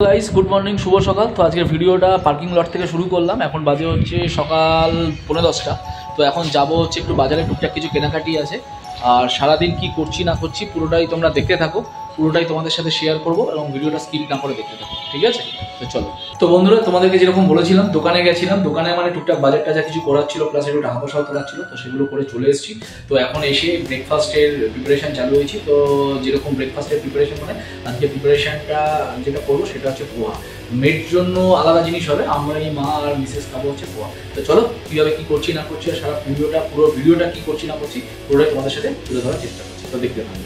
Guys good morning शुभ सकाल। तो आज के भिडियोटा पार्किंग लट থেকে শুরু করলাম। এখন বাজে হচ্ছে সকাল 10:30টা। তো এখন যাব হচ্ছে একটু বাজারে, টুকটাক কিছু কেনাকাটি আছে। আর সারাদিন কি করছি না করছি পুরোটাই তোমরা দেখতে থাকো, পুরোটাই তোমাদের সাথে শেয়ার করব এবং ভিডিওটা স্কিপ না করে দেখতে থাকো, ঠিক আছে? তো চলো। তো বন্ধুরা, তোমাদেরকে যেরকম বলেছিলাম দোকানে গেছিলাম, দোকানে মানে টুকটাক বাজার টাজার কিছু করার ছিল, প্লাস একটু টাকা পয়সাও তোলার ছিল, তো সেগুলো করে চলে এসেছি। তো এখন এসে ব্রেকফাস্টের প্রিপারেশন চালু হয়েছি। তো যেরকম ব্রেকফাস্টের প্রিপারেশন মানে আজকে প্রিপারেশনটা যেটা করবো সেটা হচ্ছে পোহা। মেয়ের জন্য আলাদা জিনিস হবে, আমরা এই মা আর মিসেস খাবো হচ্ছে পোহা। তো চলো কীভাবে কী করছি না করছি আর সারা পুরো ভিডিওটা কী করছি না করছি পুরোটাই তোমাদের সাথে তুলে ধরার চেষ্টা করছি। তো দেখতে পাবো।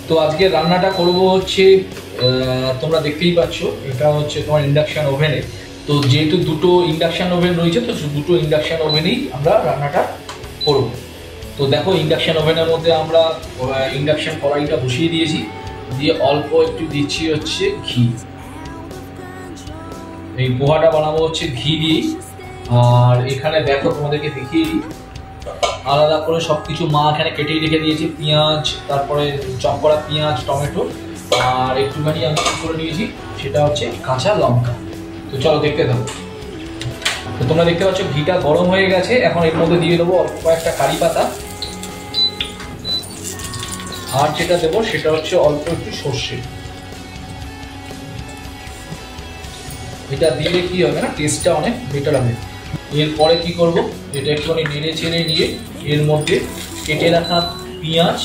তো আজকে রান্নাটা করব হচ্ছে তোমরা দেখতেই পাচ্ছ, এটা হচ্ছে তোমার ইন্ডাকশান ওভেনে। তো যেহেতু দুটো ইন্ডাকশান ওভেন রয়েছে, তো দুটো ইন্ডাকশান ওভেনেই আমরা রান্নাটা করব। তো দেখো ইন্ডাকশান ওভেনের মধ্যে আমরা ইন্ডাকশান কড়াইটা বসিয়ে দিয়েছি, দিয়ে অল্প একটু দিচ্ছি হচ্ছে ঘি। এই পোহাটা বানাবো হচ্ছে ঘি দিয়েই। আর এখানে দেখো তোমাদেরকে দেখিয়ে দিই, আলাদা করে সবকিছু মা এখানে কেটেই রেখে দিয়েছি, পেঁয়াজ, তারপরে চপ করা পেঁয়াজ, টমেটো, আর একটুখানি আমি কি করে নিয়েছি সেটা হচ্ছে কাঁচা লঙ্কা। তো চলো দেখতে থাকো। তো তোমরা দেখতে পাচ্ছ ঘিটা গরম হয়ে গেছে। এখন এর মধ্যে দিয়ে দেবো অল্প কয়েকটা কারি পাতা, আর যেটা দেবো সেটা হচ্ছে অল্প একটু সর্ষে। এটা দিলে কি হবে না, টেস্টটা অনেক বেটার হবে। এরপরে কি করব, এটা একটুখানি নেড়ে চেড়ে নিয়ে এর মধ্যে কেটে রাখা পেঁয়াজ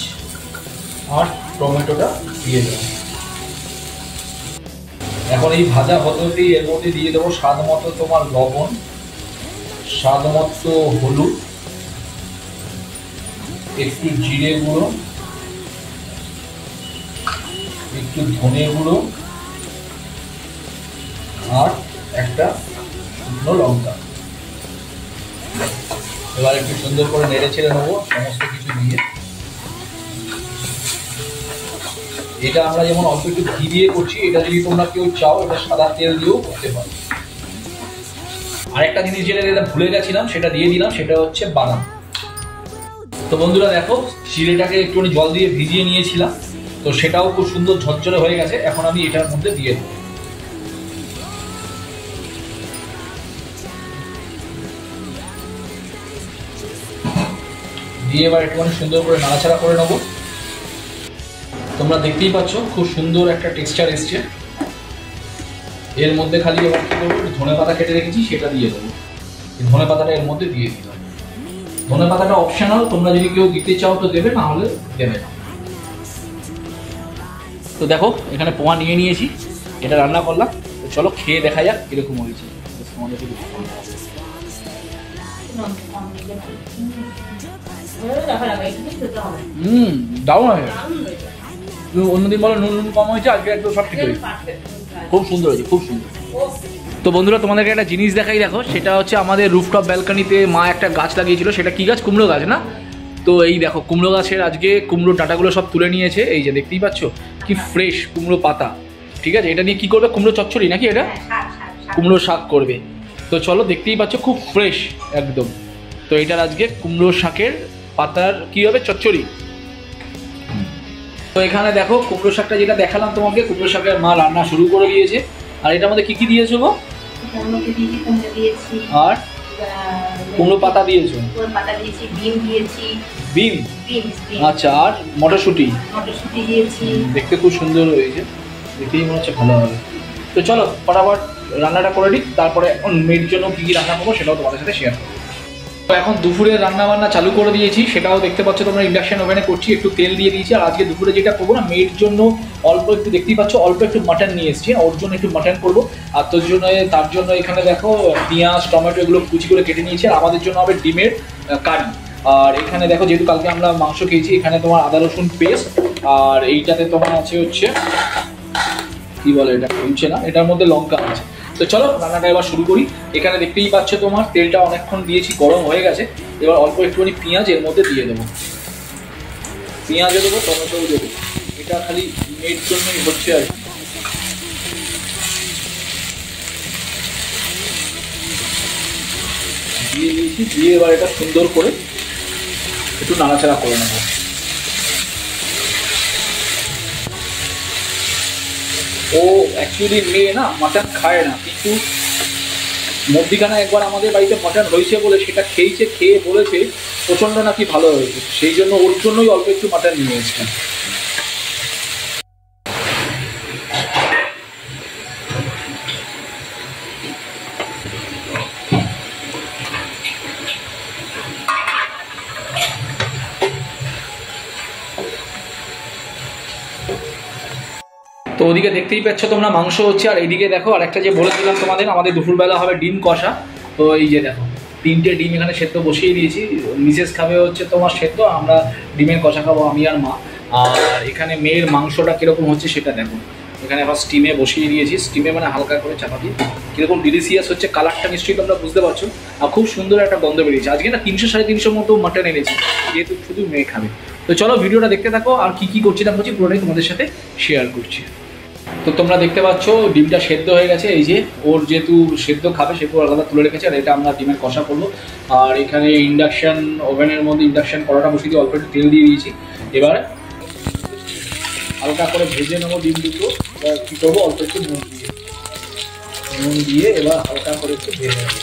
আর টমেটোটা দিয়ে দেবো। এখন এই ভাজা হতেই এর মধ্যে দিয়ে দেবো স্বাদ মতো তোমার লবণ, স্বাদ মতো হলুদ, একটু জিরে গুঁড়ো, একটু ধনে গুঁড়ো, আর একটা শুকনো লঙ্কা। এবার একটু সুন্দর করে নেড়ে ছেড়ে নেবো সমস্ত কিছু দিয়ে। এটা আমরা যেমন অল্প একটু ঘি দিয়ে করছি, এটা যদি তোমরা কেউ চাও এটা সাদা তেল দিয়েও করতে পারো। আরেকটা জিনিস যেটা ভুলে গেছিলাম সেটা দিয়ে দিলাম, সেটা হচ্ছে বাদাম। তো বন্ধুরা দেখো, চিড়েটাকে একটুখানি জল দিয়ে ভিজিয়ে নিয়েছিলাম, তো সেটাও খুব সুন্দর ঝরঝরে হয়ে গেছে। এখন আমি এটার মধ্যে দিয়ে দেবো। দিয়ে এবার একটুখানি সুন্দর করে নাড়াচাড়া করে নেবো। তোমরা দেখতেই পাচ্ছ খুব সুন্দর একটা টেক্সচার এসছে। এর মধ্যে খালি এবার কি করবো, ধনে পাতা কেটে রেখেছি সেটা দিয়ে দেবো। ধনে পাতাটা এর মধ্যে দিয়ে দিলাম। ধনে পাতাটা অপশনাল, তোমরা যদি কেউ দিতে চাও তো দেবে, না হলে দেবে না। তো দেখো এখানে পোহা নিয়ে নিয়েছি, এটা রান্না করলাম। তো চলো খেয়ে দেখা যাক কিরকম হয়েছে। তোমাদের দারুণ হয়েছে। অন্যদিন বলো নুন কম হয়েছে, আজকে একদম সব ঠিক হয়েছে, খুব সুন্দর হয়েছে, খুব সুন্দর। তো বন্ধুরা তোমাদেরকে একটা জিনিস দেখাই, দেখো সেটা হচ্ছে আমাদের রুফটপ ব্যালকনিতে মা একটা গাছ লাগিয়েছিল। সেটা কি গাছ? কুমড়ো গাছ না? তো এই দেখো কুমড়ো গাছের আজকে কুমড়ো ডাঁটাগুলো সব তুলে নিয়েছে। এই যে দেখতেই পাচ্ছ কি ফ্রেশ কুমড়ো পাতা। ঠিক আছে, এটা নিয়ে কি করবে? কুমড়ো চচ্চড়ি নাকি এটা? কুমড়ো শাক করবে। তো চলো দেখতেই পাচ্ছ খুব ফ্রেশ একদম। তো এটার আজকে কুমড়ো শাকের পাতার কি হবে? চচ্চড়ি। তো এখানে দেখো কুমড়ো শাকটা যেটা দেখালাম তোমাকে, কুমড়ো শাকের মা রান্না শুরু করে দিয়েছে। আর এটার মধ্যে কি কি দিয়েছো গো? আর কুমড়ো পাতা দিয়েছো, বিম, আচ্ছা, আর মটরশুঁটি দিয়েছি। দেখতে খুব সুন্দর হয়েছে, দেখতেই মনে হচ্ছে ভালো হবে। তো চলো ফটাফট রান্নাটা করে দিই, তারপরে এখন মেয়ের জন্য কি কি রান্না করবো সেটাও তোমাদের সাথে শেয়ার করবো। তো এখন দুপুরে রান্না বান্না চালু করে দিয়েছি, সেটাও দেখতে পাচ্ছ তোমরা ইন্ডাকশন ওভেনে করছি। একটু তেল দিয়ে দিয়েছি। আর আজকে দুপুরে যেটা করবো না, মেয়ের জন্য অল্প একটু দেখতেই পাচ্ছ অল্প একটু মাটন নিয়ে এসেছি, ওর জন্য একটু মাটন করবো। আর তার জন্য এখানে দেখো পেঁয়াজ টমেটো এগুলো কুচি করে কেটে নিয়েছি। আর আমাদের জন্য হবে ডিমের কারি। আর এখানে দেখো যেহেতু কালকে আমরা মাংস খেয়েছি, এখানে তোমার আদা রসুন পেস্ট, আর এইটাতে তোমার আছে হচ্ছে কি বলে এটা হচ্ছে না, এটার মধ্যে লঙ্কা আছে। তো চলো রান্নাটা এবার শুরু করি। এখানে দেখতেই পাচ্ছ তোমার তেলটা অনেকক্ষণ দিয়েছি, গরম হয়ে গেছে। এবার অল্প একটুখানি পেঁয়াজ এর মধ্যে দিয়ে দেবো। পেঁয়াজও দেবো, টমেটোও দেবো। এটা খালি মেয়ের জন্যই হচ্ছে আর কি। দিয়ে দিয়েছি, দিয়ে এবার এটা সুন্দর করে একটু নাড়াচাড়া করে নেবো। ও অ্যাকচুয়ালি মেয়ে না, মাটন খায় না, কিন্তু মধ্যিখানে একবার আমাদের বাড়িতে মাটন হয়েছে বলে সেটা খেয়েছে, খেয়ে বলেছে প্রচণ্ড নাকি ভালো হয়েছে, সেই জন্য ওর জন্যই অল্প একটু মাটন নিয়ে এসেছেন। তো ওদিকে দেখতেই পাচ্ছ তোমরা মাংস হচ্ছে, আর এইদিকে দেখো আরেকটা যে বলেছিলাম তোমাদের, আমাদের দুপুরবেলা হবে ডিম কষা। তো এই যে দেখো 3টে ডিম এখানে সেদ্ধ বসিয়ে দিয়েছি। মিসেস খাবে হচ্ছে তোমার সেদ্ধ, আমরা ডিমের কষা খাবো আমি আর মা। আর এখানে মেয়ের মাংসটা কীরকম হচ্ছে সেটা দেখো, এখানে আবার স্টিমে বসিয়ে দিয়েছি, স্টিমে মানে হালকা করে চাপা দিয়ে। কীরকম ডিলিশিয়াস হচ্ছে, কালারটা নিশ্চয়ই তোমরা বুঝতে পারছো, আর খুব সুন্দর একটা গন্ধ বেরিয়েছে। আজকে না 300-350 মতো মাটন এনেছি, যেহেতু শুধু মেয়ে খাবে। তো চলো ভিডিওটা দেখতে থাকো, আর কী কী করছি না করছি পুরোটাই তোমাদের সাথে শেয়ার করছি। তো তোমরা দেখতে পাচ্ছ ডিমটা সেদ্ধ হয়ে গেছে, এই যে ওর যেহেতু সেদ্ধ খাবে সেহেতু আলাদা তুলে রেখেছে, আর এটা আমরা ডিমের কষা করবো। আর এখানে ইন্ডাকশান ওভেনের মধ্যে ইন্ডাকশান কড়াটা বসিয়ে দিয়ে অল্প একটু তেল দিয়ে দিয়েছি। এবার হালকা করে ভেজে নেবো ডিম দুটো। এবার কী করবো, অল্প একটু নুন দিয়ে এবার হালকা করে একটু ভেজে নেবো।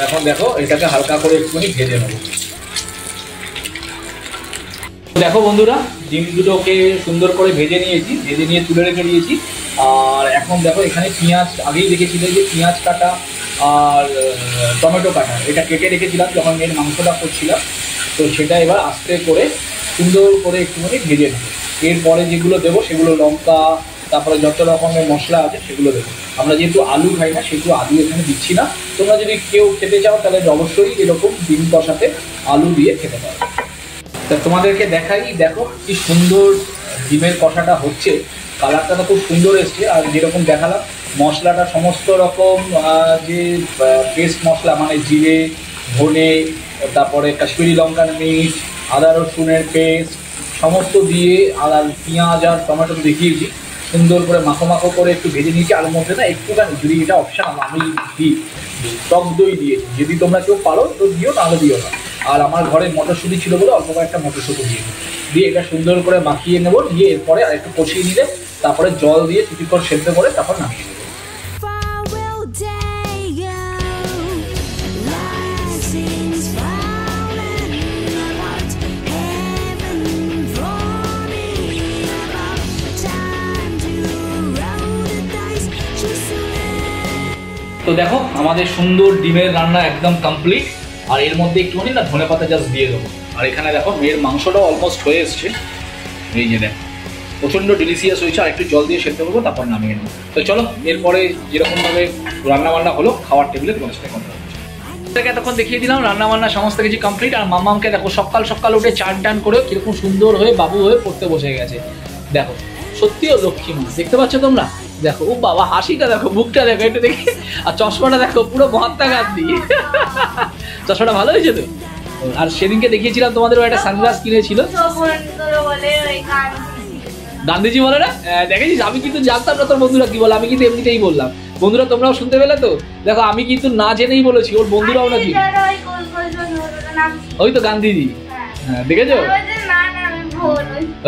এখন দেখো এটাকে হালকা করে একটুখানি ভেজে নেবো। দেখো বন্ধুরা, ডিম দুটোকে সুন্দর করে ভেজে নিয়েছি, ভেজে নিয়ে তুলে রেখে দিয়েছি। আর এখন দেখো এখানে পেঁয়াজ, আগেই দেখেছিলেন যে পেঁয়াজ কাটা আর টমেটো কাটা, এটা কেটে রেখেছিলাম যখন মেয়ের মাংসটা করছিলাম। তো সেটা এবার আস্তে করে সুন্দর করে একটুখানি ভেজে নেবো। এরপরে যেগুলো দেবো সেগুলো লঙ্কা, তারপরে যত রকমের মশলা আছে সেগুলো দেবো। আমরা যেহেতু আলু খাই না সেহেতু আলু এখানে দিচ্ছি না। তোমরা যদি কেউ খেতে চাও তাহলে অবশ্যই এরকম ডিম কষাতে আলু দিয়ে খেতে পারো। তা তোমাদেরকে দেখাই, দেখো কি সুন্দর ডিমের কষাটা হচ্ছে, কালারটা তো খুব সুন্দর এসছে। আর যেরকম দেখালাম মশলাটা সমস্ত রকম যে পেস্ট মশলা মানে জিরে, ধনে, তারপরে কাশ্মীরি লঙ্কার মির্চ, আদা রসুনের পেস্ট সমস্ত দিয়ে, আর পেঁয়াজ আর টমেটো দেখিয়েছি, সুন্দর করে মাখো মাখো করে একটু ভেজে নিয়েছি। আর মধ্যে না একটুখানি, যদি এটা অপশান আমি দিই, টক দই দিয়েছি, যদি তোমরা কেউ পারো তো দিও, নাহলে দিও না। আর আমার ঘরে মটরশুঁটি ছিল বলে অল্প কয়েকটা মটরশুঁটি দিয়ে এটা সুন্দর করে মাখিয়ে নেবো। দিয়ে এরপরে আর একটু কষিয়ে নিলে তারপরে জল দিয়ে কিছুক্ষণ সেদ্ধ করে তারপর নামিয়ে নেবো। তো দেখো আমাদের সুন্দর ডিমের রান্না একদম কমপ্লিট। আর এর মধ্যে একটুখানি না ধনেপাতা জাস্ট দিয়ে দেবো। আর এখানে দেখো মেয়ের মাংসটাও অলমোস্ট হয়ে এসছে, এই যে দেখো প্রচণ্ড ডিলিশিয়াস হয়েছে। আর একটু জল দিয়ে সেদ্ধ করবো, তারপর নামিয়ে নেবো। তো চলো এরপরে যেরকমভাবে রান্নাবান্না হলো খাওয়ার টেবিলে তোমার সাথে কথা হচ্ছে। এতক্ষণ দেখিয়ে দিলাম রান্নাবান্না সমস্ত কিছু কমপ্লিট। আর মামামকে দেখো সকাল সকাল উঠে চান টান করে কীরকম সুন্দর হয়ে বাবু হয়ে পড়তে বসে গেছে। দেখো সত্যিও লক্ষ্মী মা, দেখতে পাচ্ছ তোমরা? দেখো ও বাবা, হাসিটা দেখো, মুখটা দেখো একটু দেখে। আর চশমাটা দেখো পুরো মহাত্মা গান্ধী। চশমাটা ভালো হয়েছে তো? আর সেদিনকে দেখিয়েছিলাম তোমাদের একটা সানগ্লাস কিনেছিল, গান্ধীজি বলে না? দেখেছিস, আমি কিন্তু জানতাম না তোর বন্ধুরা কি বলে, আমি কিন্তু এমনিতেই বললাম। বন্ধুরা তোমরাও শুনতে পেলে তো? দেখো আমি কিন্তু না জেনেই বলেছি, ওর বন্ধুরাও নাকি ওই তো গান্ধীজি। হ্যাঁ দেখেছো,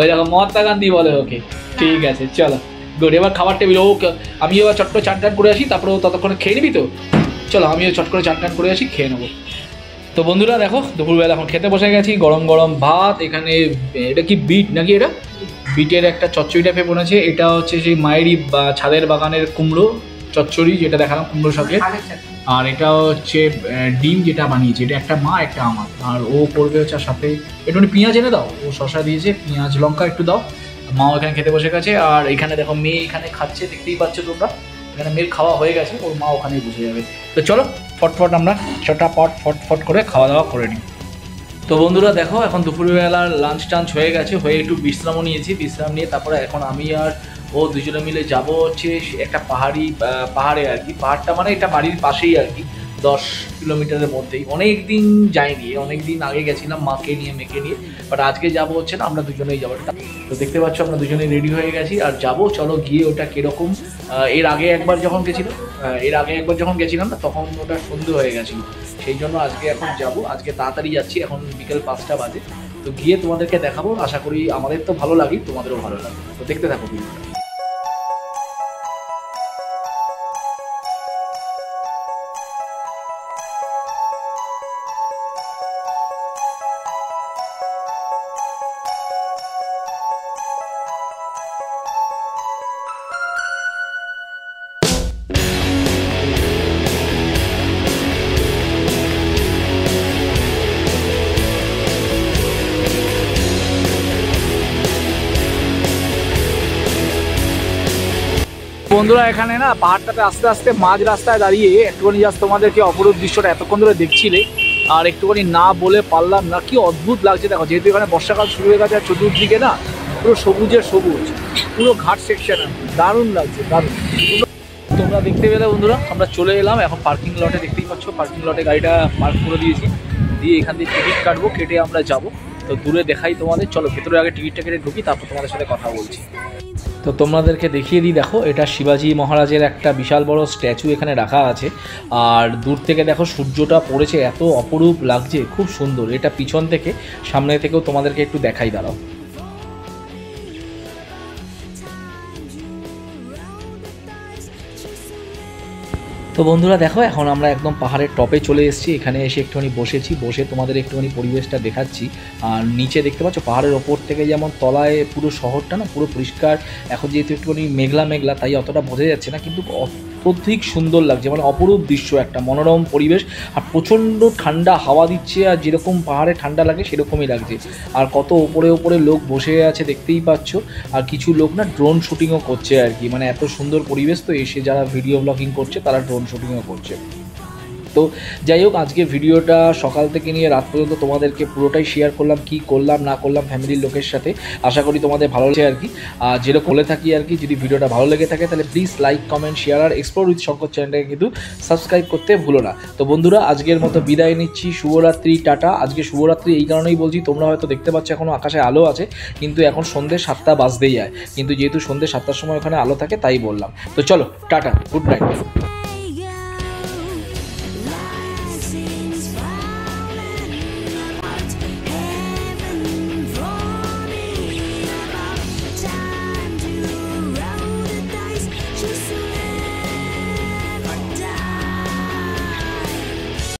ওই দেখো মহাত্মা গান্ধী বলে ওকে। ঠিক আছে চলো গুড। এবার খাবার টেবিল ও, আমি এবার চট করে চান টান করে আসি, তারপরে ততক্ষণে খেয়ে নিবি তো? চলো আমিও চট করে চান টান করে আসি, খেয়ে নেবো। তো বন্ধুরা দেখো দুপুরবেলা এখন খেতে বসে গেছি, গরম গরম ভাত। এখানে এটা কি বিট নাকি, এটা বিটের একটা চচ্চড়ি টাইপের বনেছে। এটা হচ্ছে সেই মায়েরই ছাদের বাগানের কুমড়ো চচ্চড়ি, যেটা দেখালাম কুমড়ো শাকের। আর এটা হচ্ছে ডিম যেটা বানিয়েছে, এটা একটা মা একটা আমার। আর ও করবে হচ্ছে সাথে একটু পেঁয়াজ এনে দাও, ও শশা দিয়েছে, পেঁয়াজ লঙ্কা একটু দাও। মাও এখানে খেতে বসে গেছে। আর এখানে দেখো মেয়ে এখানে খাচ্ছে, দেখতেই পাচ্ছ তোমরা। এখানে মেয়ের খাওয়া হয়ে গেছে, ওর মা ওখানেই বসে যাবে। তো চলো ফটফট আমরা ফটফট করে খাওয়া দাওয়া করে নিই। তো বন্ধুরা দেখো এখন দুপুরবেলার লাঞ্চ টাঞ্চ হয়ে গেছে, হয়ে একটু বিশ্রামও নিয়েছি। বিশ্রাম নিয়ে তারপরে এখন আমি আর ও দুজনে মিলে যাব হচ্ছে একটা পাহাড়ে আর কি। পাহাড়টা মানে এটা বাড়ির পাশেই আর কি, 10 কিলোমিটারের মধ্যেই। অনেক দিন যাইনি, অনেক দিন আগে গেছিলাম মাকে নিয়ে মেয়েকে নিয়ে, বাট আজকে যাবো হচ্ছে না, আমরা দুজনেই যাবো। তো দেখতে পাচ্ছ আমরা দুজনেই রেডি হয়ে গেছি আর যাবো। চলো গিয়ে ওটা কীরকম, এর আগে একবার যখন গেছিলাম না, তখন ওটা সন্ধে হয়ে গেছিলো, সেই জন্য আজকে এখন যাব। আজকে তাড়াতাড়ি যাচ্ছি, এখন বিকেল 5টা বাজে। তো গিয়ে তোমাদেরকে দেখাবো, আশা করি আমাদের তো ভালো লাগে, তোমাদেরও ভালো লাগে। তো দেখতে থাকো ভিডিওটা। বন্ধুরা এখানে না পাহাড়টাতে আস্তে আস্তে মাঝ রাস্তায় দাঁড়িয়ে একটুখানি জাস্ট তোমাদেরকে অপরূপ দৃশ্যটা এতক্ষণ ধরে দেখছিলে, আর একটুখানি না বলে পারলাম না, কি অদ্ভুত লাগছে দেখো। যেহেতু এখানে বর্ষাকাল শুরু হয়ে গেছে আর চতুর্দিকে না পুরো সবুজের সবুজ, পুরো ঘাট সেকশন, দারুণ লাগছে দারুণ। তোমরা দেখতে পেলে বন্ধুরা আমরা চলে এলাম এখন পার্কিং লটে, দেখতেই পাচ্ছ পার্কিং লটে গাড়িটা পার্ক করে দিয়েছি, দিয়ে এখান থেকে টিকিট কাটবো, কেটে আমরা যাব। তো দূরে দেখাই তোমাদের, চলো ভেতরে আগে টিকিটটা কেটে ঢুকি, তারপর তোমাদের সাথে কথা বলছি। তো তোমাদেরকে দেখিয়ে দিই, দেখো এটা শিবাজি মহারাজের একটা বিশাল বড় স্ট্যাচু এখানে রাখা আছে। আর দূর থেকে দেখো সূর্যটা পড়েছে, এত অপরূপ লাগছে, খুব সুন্দর। এটা পিছন থেকে, সামনে থেকেও তোমাদেরকে একটু দেখাই, দাঁড়াও। তো বন্ধুরা দেখো এখন আমরা একদম পাহাড়ের টপে চলে এসেছি, এখানে এসে একটুখানি বসেছি, বসে তোমাদের একটুখানি পরিবেশটা দেখাচ্ছি। আর নিচে দেখতে পাচ্ছ পাহাড়ের ওপর থেকে যেমন তলায় পুরো শহরটা না পুরো পরিষ্কার, এখন যেহেতু একটুখানি মেঘলা মেঘলা তাই অতটা বোঝা যাচ্ছে না, কিন্তু অত্যধিক সুন্দর লাগছে, মানে অপরূপ দৃশ্য, একটা মনোরম পরিবেশ। আর প্রচণ্ড ঠান্ডা হাওয়া দিচ্ছে, আর যেরকম পাহাড়ে ঠান্ডা লাগে সেরকমই লাগছে। আর কত ওপরে ওপরে লোক বসে আছে দেখতেই পাচ্ছ, আর কিছু লোক না ড্রোন শুটিংও করছে আর কি, মানে এত সুন্দর পরিবেশ, তো এসে যারা ভিডিও ব্লগিং করছে তারা ড্রোন শুটিংও করছে। তো যাই হোক, আজকে ভিডিওটা সকাল থেকে নিয়ে রাত পর্যন্ত তোমাদেরকে পুরোটাই শেয়ার করলাম, কি করলাম না করলাম ফ্যামিলির লোকের সাথে। আশা করি তোমাদের ভালো লাগছে আর কি। আর যেরকম বলে থাকি আর কি, যদি ভিডিওটা ভালো লেগে থাকে তাহলে প্লিজ লাইক কমেন্ট শেয়ার, আর এক্সপ্লোর উইথ শঙ্কর চ্যানেলটাকে কিন্তু সাবস্ক্রাইব করতে ভুলো না। তো বন্ধুরা আজকের মতো বিদায় নিচ্ছি, শুভরাত্রি, টাটা। আজকে শুভরাত্রি এই কারণেই বলছি, তোমরা হয়তো দেখতে পাচ্ছ এখনও আকাশে আলো আছে, কিন্তু এখন সন্ধ্যে 7টা বাজতেই যায়, কিন্তু যেহেতু সন্ধ্যে 7টার সময় ওখানে আলো থাকে তাই বললাম। তো চলো টাটা, গুড নাইট।